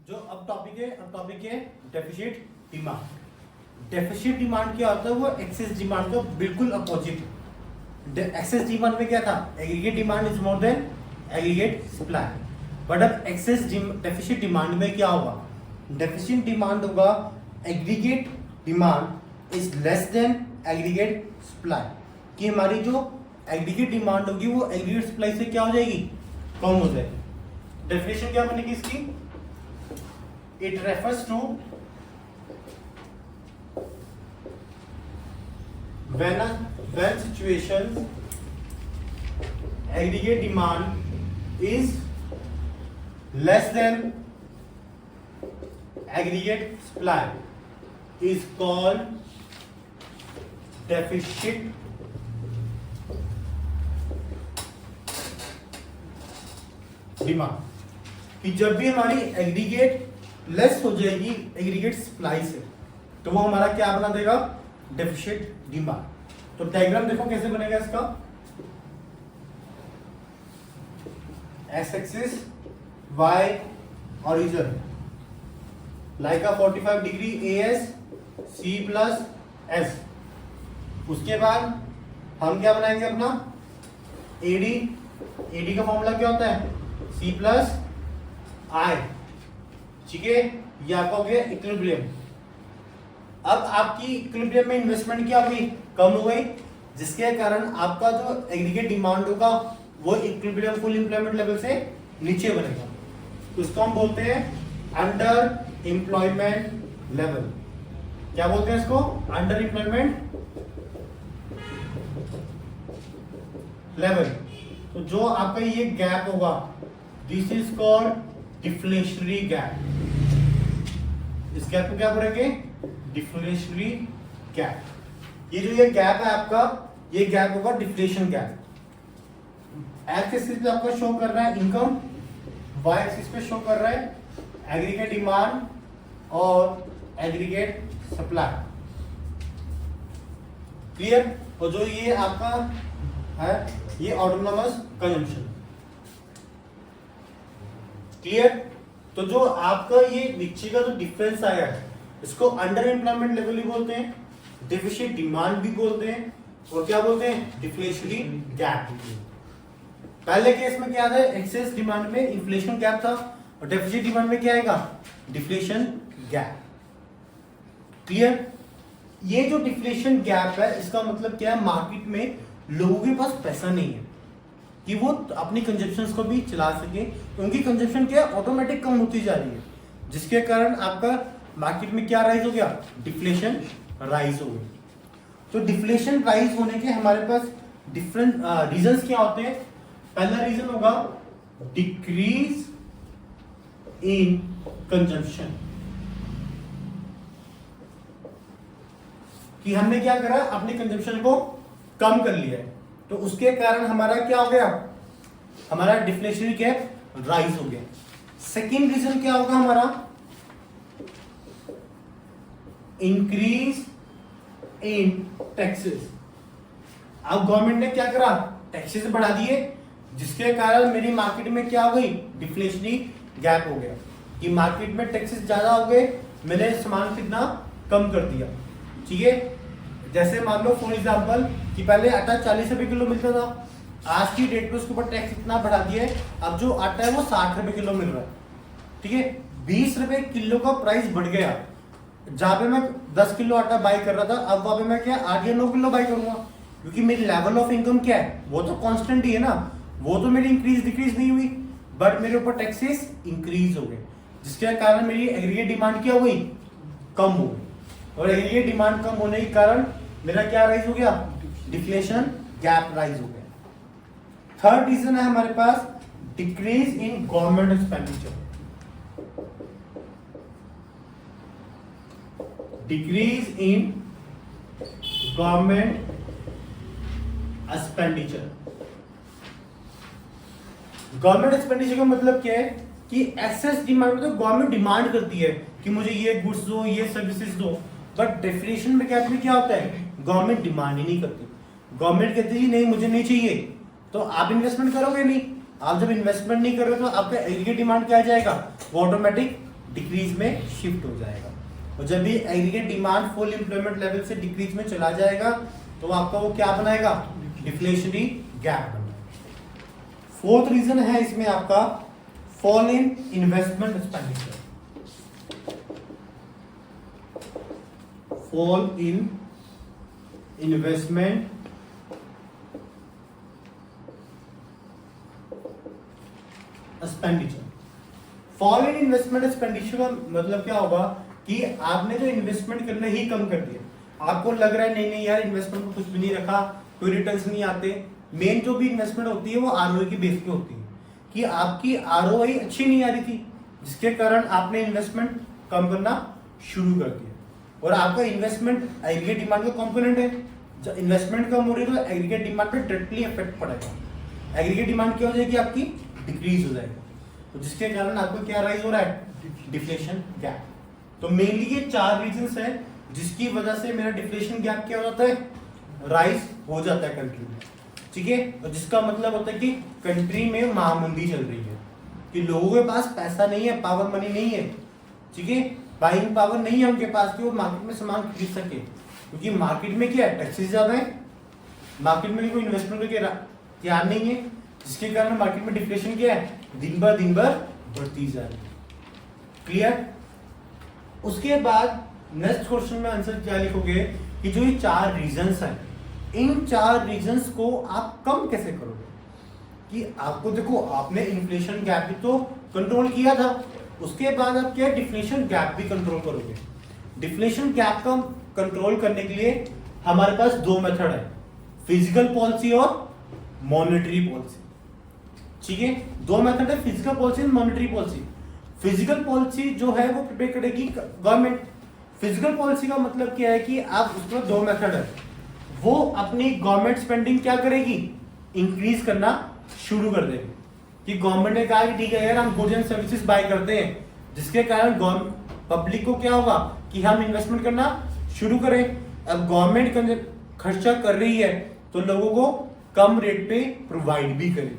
जो अब टॉपिक है डेफिसिट डिमांड। डेफिसिट डिमांड क्या होता है? वो एक्सेस डिमांड का बिल्कुल अपोजिट। एक्सेस डिमांड में क्या था? Aggregate demand is more than aggregate supply. But अब डेफिसिट डिमांड में क्या होगा? डेफिसिट डिमांड होगा aggregate demand is less than aggregate supply, कि हमारी जो एग्रीगेट डिमांड होगी वो एग्रीगेट सप्लाई से क्या हो जाएगी? कम हो जाएगी। डेफिनेशन क्या बनेगी इसकी? It refers to when situation aggregate demand is less than aggregate supply is called deficit demand. कि जब भी हमारी एग्रीगेट लेस हो जाएगी एग्रीगेट सप्लाई से, तो वो हमारा क्या बना देगा? Deficit demand. तो डायग्राम देखो कैसे बनेगा इसका। X axis Y origin like 45 degree AS C plus S. उसके बाद हम क्या बनाएंगे अपना एडी। एडी का फॉर्मूला क्या होता है? सी प्लस आई। ठीक है, ये आपका हो गया इक्विलिब्रियम। अब आपकी इक्विलिब्रियम में इन्वेस्टमेंट क्या होगी? कम हो गई, जिसके कारण आपका जो एग्रीगेट डिमांड होगा वो इक्विलिब्रियम फुल एम्प्लॉयमेंट लेवल से नीचे बनेगा। तो इसको हम बोलते हैं अंडर एम्प्लॉयमेंट लेवल। क्या बोलते हैं इसको? Under employment level. तो जो आपका ये गैप होगा this is called deflationary gap. इस गैप को क्या बोलेंगे? Deflationary gap. ये गैप है आपका, ये गैप होगा डिफ्लेशन गैप। एक्स एक्सिस पे आपका शो कर रहा है इनकम, वाई एक्सिस पे शो कर रहा है एग्रीगेट डिमांड और एग्रीगेट सप्लाई। क्लियर? और जो ये आपका है ये ऑटोनॉमस कंजम्पशन। क्लियर? तो जो आपका ये नीचे का जो डिफरेंस आया है इसको अंडर एम्प्लॉयमेंट लेवल भी बोलते हैं, डेफिसिट डिमांड भी बोलते हैं, और क्या बोलते हैं? Deflationary gap. पहले केस में क्या था? एक्सेस डिमांड में इन्फ्लेशन गैप था, और डेफिसिट डिमांड में क्या आएगा? Deflation gap. क्लियर? ये जो डिफ्लेशन गैप है इसका मतलब क्या है? मार्केट में लोगों के पास पैसा नहीं है कि वो अपनी कंजप्शंस को भी चला सके। उनकी कंजप्शन क्या है? ऑटोमेटिक कम होती जा रही है, जिसके कारण आपका मार्केट में क्या राइज हो गया? डिफ्लेशन राइज हो गई। तो डिफ्लेशन राइज होने के हमारे पास डिफरेंट रीजंस क्या होते हैं? पहला रीजन होगा डिक्रीज इन कंजम्पशन, कि हमने क्या करा? अपने कंजम्पशन को कम कर लिया है, तो उसके कारण हमारा क्या हो गया? हमारा डिफ्लेशनरी गैप राइज हो गया। सेकेंड रीजन क्या होगा हमारा? Increase in taxes. अब गवर्नमेंट ने क्या करा? टैक्सेस बढ़ा दिए, जिसके कारण मेरी मार्केट में क्या हो गई? डिफ्लेशनरी गैप हो गया, कि मार्केट में टैक्सेस ज्यादा हो गए, मैंने सामान कितना कम कर दिया। ठीक है, जैसे मान लो फॉर एग्जांपल कि पहले आटा 40 रुपए किलो मिलता था, आज की डेट पे उसके ऊपर टैक्स इतना बढ़ा दिया है, अब जो आटा है वो 60 रुपए किलो मिल रहा है। ठीक है, 20 रुपए किलो का प्राइस बढ़ गया। जहां पे मैं 10 किलो आटा बाई कर रहा था, अब वहां पे मैं क्या 8 या 9 किलो बाई करूंगा, क्योंकि मेरी लेवल ऑफ इनकम क्या है? वो तो कांस्टेंट ही है ना, वो तो मेरी इंक्रीज डिक्रीज नहीं हुई, बट मेरे ऊपर टैक्सेस इंक्रीज हो गए, जिसके कारण मेरी एग्रीगेट डिमांड क्या हो गई? कम हो गई। और एग्रीगेट डिमांड कम होने के कारण मेरा क्या राइज हो गया? डिफ्लेशन गैप राइज हो गया। थर्ड रीजन है हमारे पास decrease in government expenditure. Decrease in government expenditure. Government expenditure का मतलब क्या है? कि एक्सेस डिमांड तो गवर्नमेंट डिमांड करती है कि मुझे ये गुड्स दो, ये सर्विसेज दो, बट डेफिनेशन में क्या होता है? गवर्नमेंट डिमांड ही नहीं करती। गवर्नमेंट कहती है नहीं मुझे नहीं चाहिए, तो आप इन्वेस्टमेंट करोगे नहीं। आप जब इन्वेस्टमेंट नहीं कर रहे तो आपका एग्रीगेट डिमांड क्या आ जाएगा? वो ऑटोमेटिक डिक्रीज में शिफ्ट हो जाएगा। और जब भी aggregate demand full employment level से डिक्रीज में चला जाएगा तो आपका वो क्या बनाएगा, डिफ्लेशनरी गैप बनाएगा। फोर्थ रीजन है इसमें आपका fall in investment expenditure, fall in investment expenditure. Fall in investment expenditure का मतलब क्या होगा कि आपने जो इन्वेस्टमेंट करना ही कम कर दिया, आपको लग रहा है नहीं नहीं यार इन्वेस्टमेंट में कुछ भी नहीं रखा, कोई रिटर्न्स नहीं आते। मेन जो भी इन्वेस्टमेंट होती है वो आरओआई की बेस पे होती है कि आपकी आरओआई अच्छी नहीं आ रही थी, जिसके कारण आपने इन्वेस्टमेंट कम करना शुरू कर दिया। और आपका इन्वेस्टमेंट एग्रीगेट डिमांड का कंपोनेंट है, जब इन्वेस्टमेंट कम हो रही है तो एग्रीगेट डिमांड पे डायरेक्टली इफेक्ट पड़ेगा। एग्रीगेट डिमांड क्या हो जाएगी, आपकी डिक्रीज हो जाएगी, तो जिसके कारण आपको क्या राइज हो रहा है, डिफ्लेशन गैप। तो मेनली ये 4 रीजंस है जिसकी वजह से मेरा डिफ्लेशन गैप क्या हो जाता है, राइज हो जाता है कंट्री में, ठीक है। और जिसका मतलब होता है कि कंट्री में महामंदी चल रही है, कि लोगों के पास पैसा नहीं है, पावर मनी नहीं है, ठीक है, बाइंग पावर नहीं है उनके पास कि वो मार्केट में सामान खरीद सके, क्योंकि मार्केट में क्या है, टैक्सेस ज्यादा है, मार्केट में कोई इन्वेस्टमेंट करके तैयार नहीं है, जिसके कारण मार्केट में डिफ्लेशन क्या है, दिन भर बढ़ती जा रही है। क्लियर। उसके बाद नेक्स्ट क्वेश्चन में आंसर क्या लिखोगे कि जो ये 4 रीजंस हैं, इन 4 रीजंस को आप कम कैसे करोगे। कि आपको देखो, आपने इन्फ्लेशन गैप भी तो कंट्रोल किया था, उसके बाद आप क्या डिफ्लेशन गैप भी कंट्रोल करोगे। डिफ्लेशन गैप का कंट्रोल करने के लिए हमारे पास 2 मेथड है, फिजिकल पॉलिसी और मॉनेटरी पॉलिसी, ठीक है। 2 मेथड है, फिजिकल पॉलिसी और मॉनेटरी पॉलिसी। फिजिकल पॉलिसी जो है वो प्रिपेयर करेगी गवर्नमेंट। फिजिकल पॉलिसी का मतलब क्या है कि आप उसमें 2 मेथड है, वो अपनी गवर्नमेंट स्पेंडिंग क्या करेगी, इंक्रीज करना शुरू कर देगी। कि गवर्नमेंट ने कहा कि ठीक है यार हम गुड्स एंड सर्विसेज बाय करते हैं, जिसके कारण पब्लिक को क्या होगा कि हम इन्वेस्टमेंट करना शुरू करें। अब गवर्नमेंट खर्चा कर रही है तो लोगों को कम रेट पे प्रोवाइड भी करे,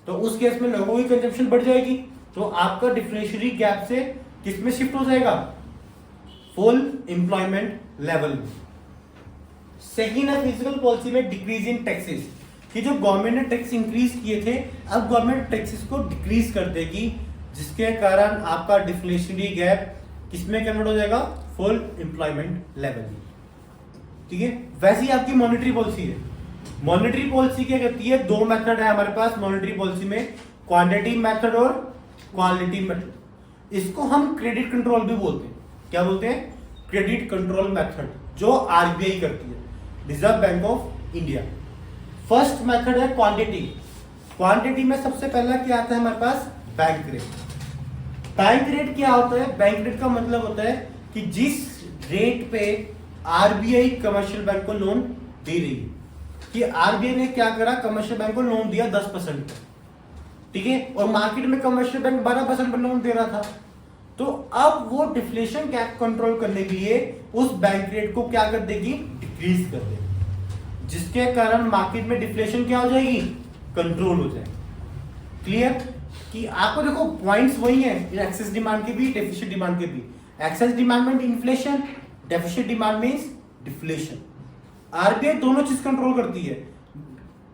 तो उस केस में लोगों की कंजप्शन बढ़ जाएगी, तो आपका डिफ्लेशनरी गैप से किस में शिफ्ट हो जाएगा, फुल एम्प्लॉयमेंट लेवल में। सेकेंड है फिजिकल पॉलिसी में डिक्रीज इन टैक्सेस, कि जो गवर्नमेंट ने टैक्स इंक्रीज किए थे अब गवर्नमेंट टैक्सेस को डिक्रीज कर देगी, जिसके कारण आपका डिफ्लेशनरी गैप किसमें कन्वर्ट हो जाएगा, फुल एम्प्लॉयमेंट लेवल में, ठीक है। वैसे ही आपकी मॉनेटरी पॉलिसी है। मॉनेटरी पॉलिसी क्या करती है, 2 मेथड है हमारे पास मॉनेटरी पॉलिसी में, क्वांटिटी मेथड और क्वालिटी मेथड। इसको हम क्रेडिट कंट्रोल भी बोलते हैं। क्या बोलते हैं, क्रेडिट कंट्रोल मेथड, जो आरबीआई करती है, reserve bank of India. First method है क्वांटिटी। क्वांटिटी में सबसे पहला क्या आता है हमारे पास, बैंक रेट। बैंक रेट क्या होता है, बैंक रेट का मतलब होता है कि जिस रेट पे आरबीआई कमर्शियल बैंक को लोन दे रही है, कि आरबीआई ने क्या करा, कमर्शियल बैंक को लोन दिया 10% पे, ठीक है, और मार्केट में कमर्शियल बैंक 12% पर लोन दे रहा था, तो अब वो डिफ्लेशन गैप कंट्रोल करने के लिए उस बैंक रेट को क्या कर देगी, डिक्रीज कर देगी, जिसके कारण मार्केट में डिफ्लेशन क्या हो जाएगी, कंट्रोल हो जाएगी। क्लियर। कि आपको देखो पॉइंट्स वही है एक्सेस डिमांड के भी, डेफिसिट डिमांड के भी। एक्सेस डिमांड में inflation, deficit demand means deflation. RBI दोनों चीज कंट्रोल करती है।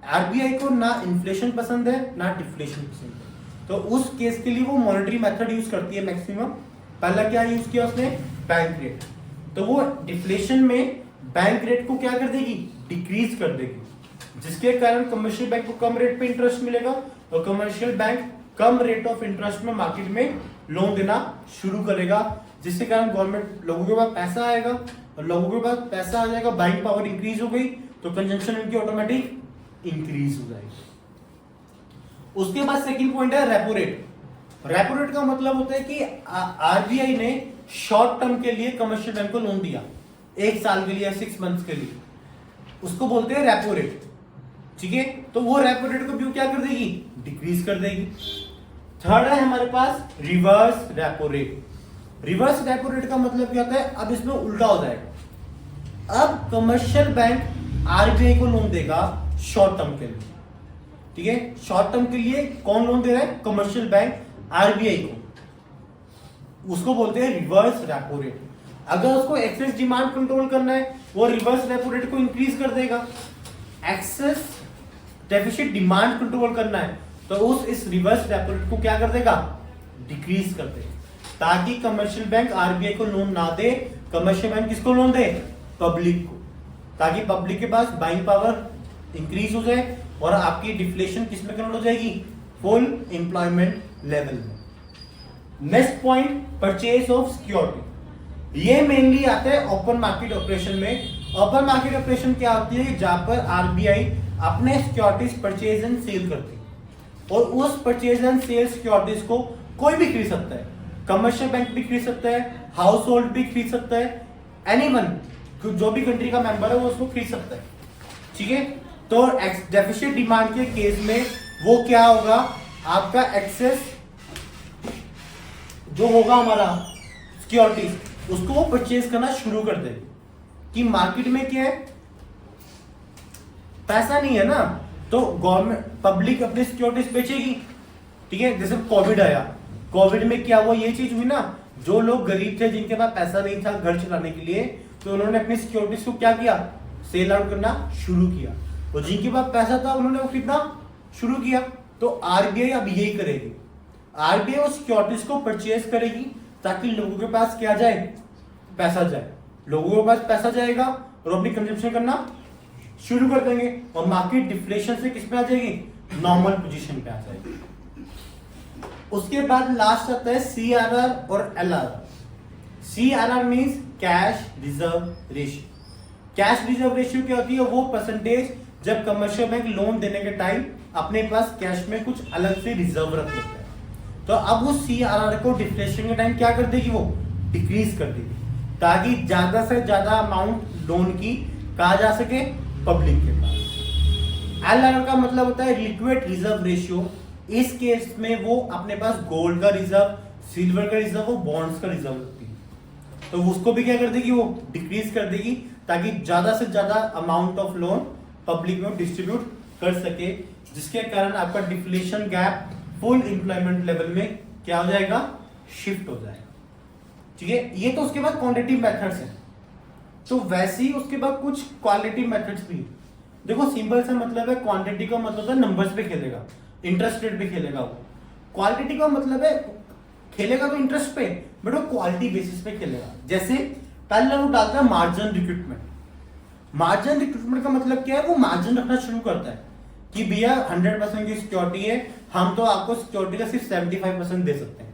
आरबीआई को ना इन्फ्लेशन पसंद है ना डिफ्लेशन पसंद है, तो उस केस के लिए वो मॉनेटरी मेथड यूज करती है मैक्सिमम। पहला क्या यूज किया उसने, बैंक रेट, तो वो डिफ्लेशन में बैंक रेट को क्या कर देगी, डिक्रीज कर देगी, जिसके कारण कमर्शियल बैंक को कम रेट पे इंटरेस्ट मिलेगा और commercial bank come rate of interest में मार्केट में लोन देना शुरू करेगा, जिसके कारण गवर्नमेंट, लोगों के पास पैसा आएगा और लोगों के पास पैसा आ जाएगा, बाइंग पावर इंक्रीज हो गई तो कंजम्पशन इनकी ऑटोमेटिक इंक्रीज हो जाएगी। उसके बाद सेकंड पॉइंट है रेपो रेट। रेपो रेट का मतलब होता है कि आरबीआई ने शॉर्ट टर्म के लिए कमर्शियल बैंक को लोन दिया, 1 साल के लिए, 6 मंथ्स के लिए, उसको बोलते हैं रेपो रेट, ठीक है। तो वो रेपो रेट को भी क्या कर देगी, डिक्रीज कर देगी। थर्ड है हमारे पास reverse repo rate. Reverse repo rate का मतलब क्या होता है, अब इसमें उल्टा हो जाएगा। अब कमर्शियल बैंक आरबीआई को लोन देगा शॉर्ट टर्म के लिए, ठीक है। शॉर्ट टर्म के लिए कौन लोन दे रहा है, कमर्शियल बैंक आरबीआई को। उसको बोलते हैं रिवर्स रेपो रेट। अगर उसको एक्सेस डिमांड कंट्रोल करना है वो रिवर्स रेपो रेट को इंक्रीज कर देगा। एक्सेस डेफिसिट डिमांड कंट्रोल करना है तो इस रिवर्स रेपो रेट को क्या कर देगा, डिक्रीज कर देगा, ताकि कमर्शियल बैंक आरबीआई को लोन ना दे। कमर्शियल बैंक किसको लोन दे, पब्लिक को, ताकि पब्लिक के पास बाइंग पावर इंक्रीज हो जाए और आपकी डिफ्लेशन किसमें कन्वर्ट हो जाएगी, फुल एम्प्लॉयमेंट लेवल में। Next point, purchase of security. ये मेनली आता है ओपन मार्केट ऑपरेशन में। ओपन मार्केट ऑपरेशन क्या होती है, जहां पर आरबीआई अपने सिक्योरिटीज परचेज एंड सेल करती है और उस परचेज एंड सेल सिक्योरिटीज को कोई भी खरीद सकता है। कमर्शियल बैंक भी खरीद सकता है, हाउस होल्ड भी खरीद सकता है, एनीवन जो भी कंट्री का मेंबर है वो उसको खरीद सकता है। ठीक है, तो डेफिसिट डिमांड के केस में वो क्या होगा, आपका एक्सेस जो होगा हमारा सिक्योरिटीज उसको वो परचेज करना शुरू कर देगी। कि मार्केट में क्या है, पैसा नहीं है ना, तो गवर्नमेंट पब्लिक अपनी सिक्योरिटीज बेचेगी। ठीक है, जैसे कोविड आया, कोविड में क्या हुआ, ये चीज हुई ना, जो लोग गरीब थे जिनके पास पैसा नहीं था घर चलाने के लिए, तो उन्होंने अपनी सिक्योरिटीज को क्या किया, सेल आउट करना शुरू किया, और जिनके पास पैसा था उन्होंने वो खरीदना शुरू किया। तो आरबीआई अब यही करेगी, आरबीआई उस सिक्योरिटीज को परचेज करेगी ताकि लोगों के पास क्या जाए, पैसा जाए। लोगों के पास पैसा जाएगा और अपनी कंजप्शन करना शुरू कर देंगे और मार्केट डिफ्लेशन से किस पे आ जाएगी, नॉर्मल पोजीशन पे आ जाएगी। उसके बाद लास्ट आता है सीआरआर और LRR. CRR means cash reserve ratio. Cash reserve ratio क्या होती है, वो परसेंटेज जब कमर्शियल बैंक लोन देने के टाइम अपने पास कैश में कुछ अलग से रिजर्व रख लेते हैं, तो अब वो सीआरआर को डिफ्लेशन के टाइम क्या कर देगी, वो डिक्रीज कर देगी, ताकि ज्यादा से ज्यादा अमाउंट लोन की कहा जा सके पब्लिक के पास। एलआरआर का मतलब होता है लिक्विड रिजर्व रेशियो। इस केस में वो अपने पास गोल्ड का रिजर्व, सिल्वर का रिजर्व, वो बॉन्ड्स का रिजर्व रखती है, तो उसको भी क्या कर देगी, वो डिक्रीज कर देगी, ताकि ज्यादा से ज्यादा अमाउंट ऑफ लोन पब्लिक में डिस्ट्रीब्यूट कर सके, जिसके कारण आपका deflation gap full employment level में क्या हो जाएगा, शिफ्ट हो जाएगा। ठीक है, ये तो उसके बाद क्वांटिटेटिव मेथड्स हैं। तो वैसे ही उसके बाद कुछ क्वालिटेटिव मेथड्स भी। देखो सिंपल सा मतलब है, क्वांटिटी का मतलब है नंबर्स पे खेलेगा, इंटरेस्ट रेट पे खेलेगा वो। क्वालिटी का मतलब है खेलेगा तो इंटरेस्ट पे, बट वो क्वालिटी बेसिस पे खेलेगा। जैसे पहले वो डालता है मार्जिन रिक्रूटमेंट। मार्जिन रिक्रूटमेंट का मतलब क्या है, वो मार्जिन रखना शुरू करता है कि भैया 100% की सिक्योरिटी है, हम तो आपको सिक्योरिटी का सिर्फ 75% दे सकते हैं।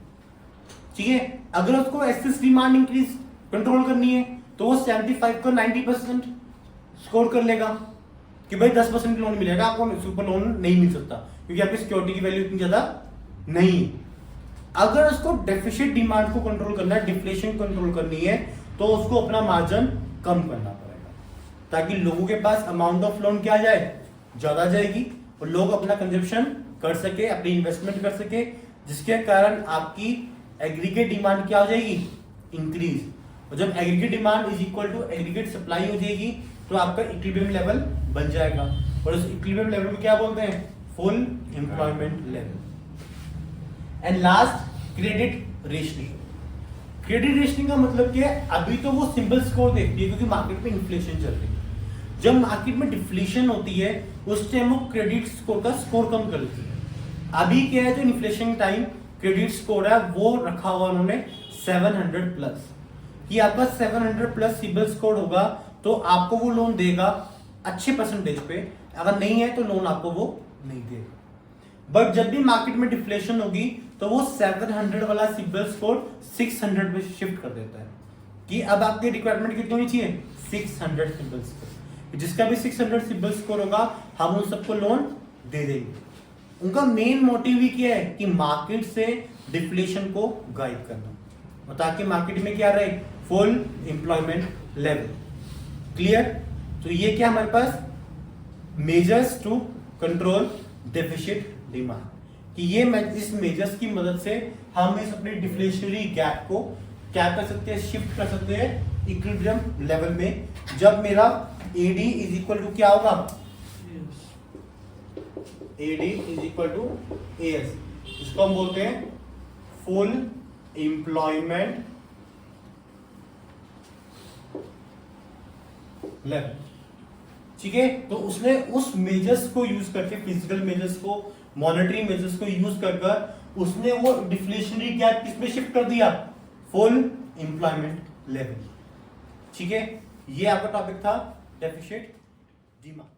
ठीक है, अगर उसको एक्सेस डिमांड इंक्रीज कंट्रोल करनी है तो वो 75 को 90% स्कोर कर लेगा कि भाई 10% लोन मिलेगा आपको, सुपर लोन नहीं मिल सकता क्योंकि आपकी सिक्योरिटी की वैल्यू इतनी ज्यादा नहीं है। अगर उसको डेफिसिट डिमांड को कंट्रोल करना है, डिफ्लेशन कंट्रोल करनी है, तो उसको अपना मार्जिन कम करना पड़ेगा, ताकि लोगों के पास अमाउंट ऑफ लोन क्या जाए, ज्यादा जाएगी और लोग अपना कंजप्शन कर सके, अपनी इन्वेस्टमेंट कर सके, जिसके कारण आपकी एग्रीगेट डिमांड क्या हो जाएगी, इंक्रीज। और जब aggregate demand is equal to aggregate supply हो जाएगी तो आपका इक्विलिब्रियम लेवल बन जाएगा, और उस इक्विलिब्रियम लेवल को क्या बोलते हैं, full employment level. And last, credit rationing. Credit rationing का मतलब क्या है, अभी तो वो सिंपल स्कोर देखती है क्योंकि मार्केट में इन्फ्लेशन चल रही है। जब मार्केट में डिफ्लेशन होती है उस टाइम वो क्रेडिट स्कोर का स्कोर कम कर देती है। अभी क्या है, जो इन्फ्लेशन टाइम क्रेडिट स्कोर है वो रखा हुआ उन्होंने 700 प्लस, कि आपका 700 प्लस सिबिल स्कोर होगा तो आपको वो लोन देगा अच्छे परसेंटेज पे, अगर नहीं है तो लोन आपको वो नहीं देगा। बट जब भी मार्केट में डिफ्लेशन होगी तो वो 700 वाला सिबिल स्कोर 600 पे शिफ्ट कर देता है, कि अब आपकी रिक्वायरमेंट कितनी होनी चाहिए, 600 सिबिल स्कोर। जिसका भी 600 सिबिल स्कोर होगा हम उन सबको लोन दे देंगे। उनका मेन मोटिव ही क्या है कि मार्केट से डिफ्लेशन को गायब करना, ताकि मार्केट में क्या रहे, फुल एम्प्लॉयमेंट लेवल। क्लियर? तो ये क्या हमारे पास measures to control deficit demand, कि ये इस मेजर्स की मदद से हम इस अपने डिफ्लेशनरी गैप को क्या कर सकते हैं, शिफ्ट कर सकते हैं इक्विलिब्रियम लेवल में। जब मेरा एडी इज इक्वल टू क्या होगा, AD is equal to AS, इसको हम बोलते हैं फुल एम्प्लॉयमेंट लेवल। ठीक है, तो उसने उस मेजर्स को यूज करके, फिजिकल मेजर्स को, मॉनेटरी मेजर्स को यूज कर उसने वो डिफ्लेशनरी गैप किसमें शिफ्ट कर दिया, फुल एम्प्लॉयमेंट लेवल। ठीक है, ये आपका टॉपिक था डेफिसिट डिमांड।